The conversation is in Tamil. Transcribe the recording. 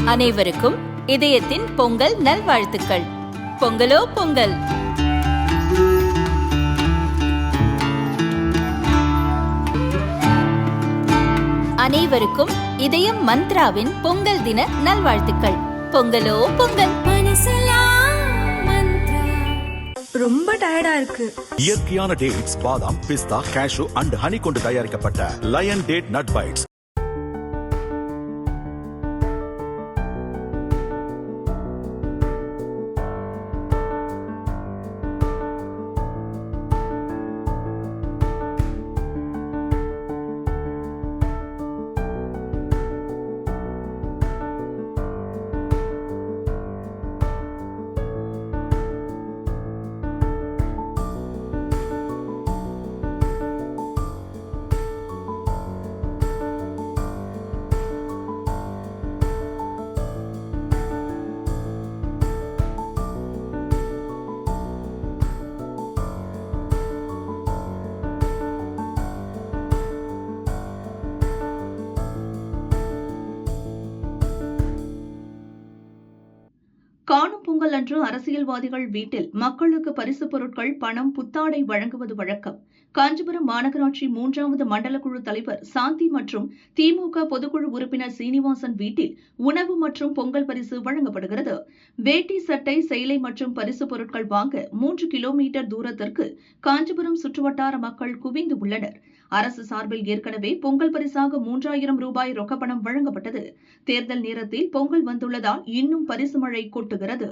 அனைவருக்கும் இதயத்தின் பொங்கல் நல்வாழ்த்துக்கள். பொங்கலோ பொங்கல். அனைவருக்கும் இதயம் மந்த்ராவின் பொங்கல் தின நல்வாழ்த்துக்கள். பொங்கலோ பொங்கல். ரொம்ப டயர்டா இருக்கு. இயற்கையான டேட்ஸ், பாதாம், பிஸ்தா, கேஷு அண்ட் ஹனி கொண்டு தயாரிக்கப்பட்ட லயன் டேட் நட் பைட்ஸ். காணும் பொங்கல் அன்று அரசியல்வாதிகள் வீட்டில் மக்களுக்கு பரிசுப் பொருட்கள், பணம், புத்தாடை வழங்குவது வழக்கம். காஞ்சிபுரம் மாநகராட்சி 3வது மண்டல குழு தலைவர் சாந்தி மற்றும் திமுக பொதுக்குழு உறுப்பினர் சீனிவாசன் வீட்டில் உணவு மற்றும் பொங்கல் பரிசு வழங்கப்படுகிறது. வேட்டி, சட்டை, சேலை மற்றும் பரிசுப் பொருட்கள் வாங்க 3 கிலோமீட்டர் தூரத்திற்கு காஞ்சிபுரம் சுற்றுவட்டார மக்கள் குவிந்து உள்ளனர். அரசு சார்பில் ஏற்கனவே பொங்கல் பரிசாக 3000 ரூபாய் ரொக்கப்பணம் வழங்கப்பட்டது. தேர்தல் நேரத்தில் பொங்கல் வந்துள்ளதால் இன்னும் பரிசு மழை கொட்டுகிறது.